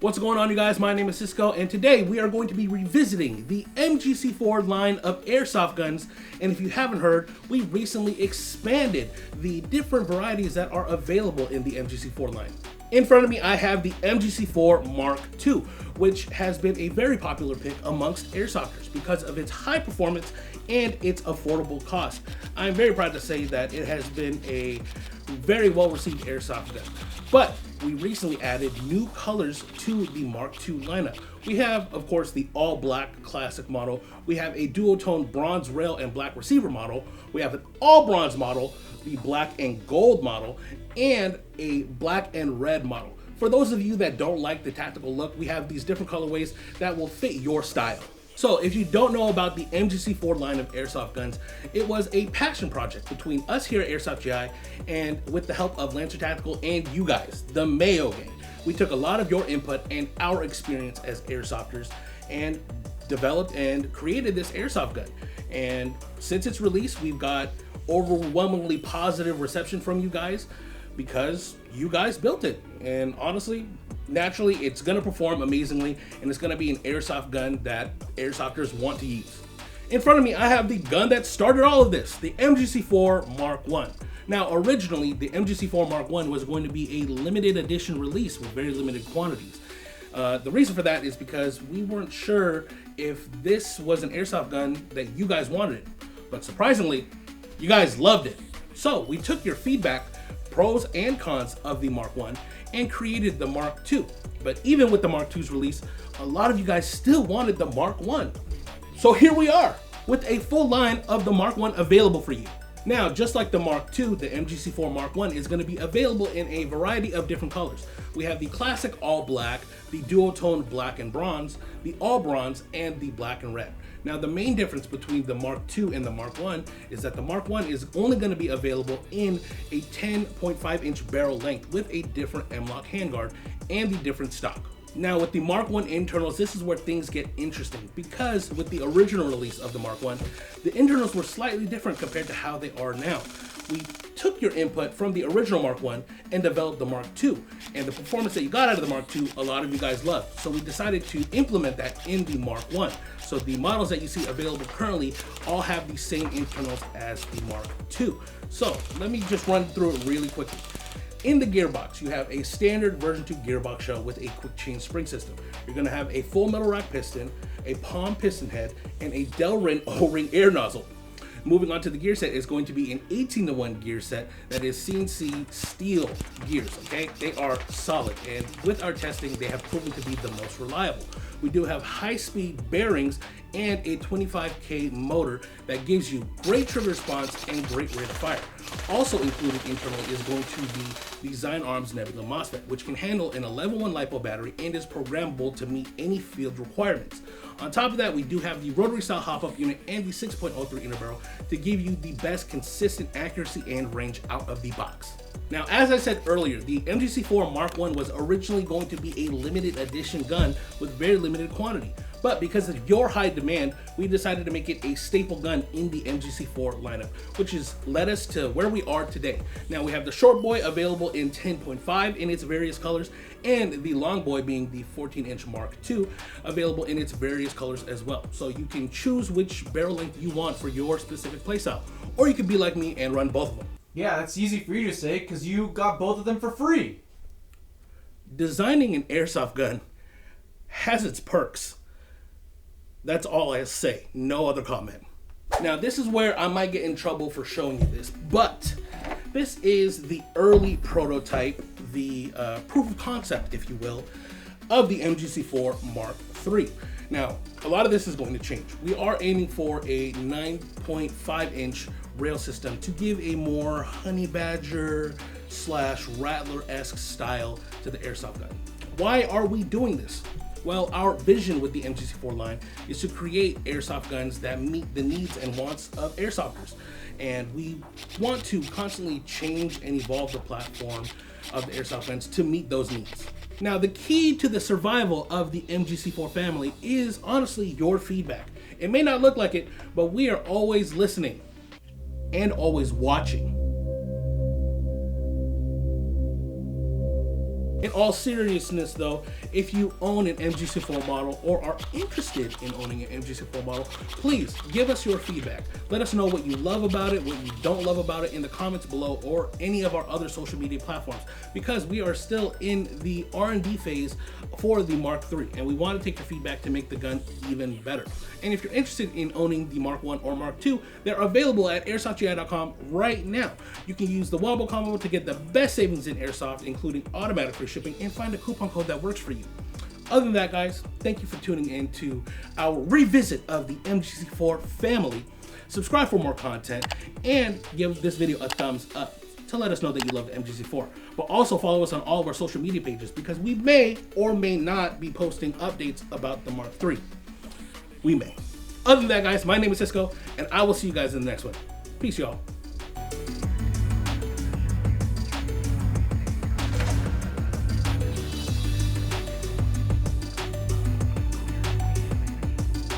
What's going on, you guys? My name is Cisco, and today we are going to be revisiting the MGC4 line of airsoft guns. And if you haven't heard, we recently expanded the different varieties that are available in the MGC4 line. In front of me, I have the MGC4 Mark II, which has been a very popular pick amongst airsofters because of its high performance and its affordable cost. I'm very proud to say that it has been a very well-received airsoft gun. But we recently added new colors to the Mark II lineup. We have, of course, the all-black classic model. We have a duotone bronze rail and black receiver model. We have an all-bronze model, the black and gold model, and a black and red model. For those of you that don't like the tactical look, we have these different colorways that will fit your style. So if you don't know about the MGC4 line of airsoft guns, it was a passion project between us here at Airsoft GI and with the help of Lancer Tactical and you guys, the Mayo gang. We took a lot of your input and our experience as airsofters and developed and created this airsoft gun. And since its release, we've got overwhelmingly positive reception from you guys because you guys built it. And honestly, naturally, it's gonna perform amazingly, and it's gonna be an airsoft gun that airsofters want to use. In front of me, I have the gun that started all of this, the MGC4 Mark I. Now, originally, the MGC4 Mark I was going to be a limited edition release with very limited quantities. The reason for that is because we weren't sure if this was an airsoft gun that you guys wanted, but surprisingly, you guys loved it. So we took your feedback, pros and cons of the Mark I, and created the Mark II. But even with the Mark II's release, a lot of you guys still wanted the Mark I. So here we are with a full line of the Mark I available for you. Now, just like the Mark II, the MGC4 Mark I is going to be available in a variety of different colors. We have the classic all black, the duotone black and bronze, the all bronze, and the black and red. Now, the main difference between the Mark II and the Mark I is that the Mark I is only going to be available in a 10.5 inch barrel length with a different M-LOK handguard and the different stock. Now, with the Mark I internals, this is where things get interesting because with the original release of the Mark I, the internals were slightly different compared to how they are now. We took your input from the original Mark I and developed the Mark II, and the performance that you got out of the Mark II, a lot of you guys loved. So we decided to implement that in the Mark I. So the models that you see available currently all have the same internals as the Mark II. So let me just run through it really quickly. In the gearbox, you have a standard version 2 gearbox shell with a quick change spring system. You're going to have a full metal rack piston, a palm piston head, and a Delrin O-ring air nozzle. Moving on to the gear set is going to be an 18-to-1 gear set that is CNC steel gears, okay? They are solid, and with our testing, they have proven to be the most reliable. We do have high-speed bearings and a 25K motor that gives you great trigger response and great rate of fire. Also included internally is going to be the Design Arms Nebula MOSFET, which can handle an 11-1 LiPo battery and is programmable to meet any field requirements. On top of that, we do have the rotary style hop-up unit and the 6.03 inner barrel to give you the best consistent accuracy and range out of the box. Now, as I said earlier, the MGC4 Mark I was originally going to be a limited edition gun with very limited quantity. But because of your high demand, we decided to make it a staple gun in the MGC4 lineup, which has led us to where we are today. Now, we have the short boy available in 10.5 in its various colors, and the long boy, being the 14-inch Mark II, available in its various colors as well. So you can choose which barrel length you want for your specific playstyle, or you could be like me and run both of them. Yeah, that's easy for you to say because you got both of them for free. Designing an airsoft gun has its perks. That's all I say, no other comment. Now, this is where I might get in trouble for showing you this, but this is the early prototype, the proof of concept, if you will, of the MGC4 Mark III. Now, a lot of this is going to change. We are aiming for a 9.5 inch rail system to give a more honey badger / rattler-esque style to the airsoft gun. Why are we doing this? Well, our vision with the MGC4 line is to create airsoft guns that meet the needs and wants of airsofters. And we want to constantly change and evolve the platform of the airsoft guns to meet those needs. Now, the key to the survival of the MGC4 family is honestly your feedback. It may not look like it, but we are always listening and always watching. In all seriousness though, if you own an MGC4 model or are interested in owning an MGC4 model, please give us your feedback. Let us know what you love about it, what you don't love about it in the comments below or any of our other social media platforms, because we are still in the R&D phase for the Mark III and we want to take your feedback to make the gun even better. And if you're interested in owning the Mark I or Mark II, they're available at airsoftgi.com right now. You can use the Wombo combo to get the best savings in airsoft, including automatic free shipping, and find a coupon code that works for you. Other than that, guys, thank you for tuning in to our revisit of the MGC4 family. Subscribe for more content and give this video a thumbs up to let us know that you love the MGC4. But also follow us on all of our social media pages because we may or may not be posting updates about the Mark III. We may. Other than that, guys, my name is Cisco, and I will see you guys in the next one. Peace, y'all.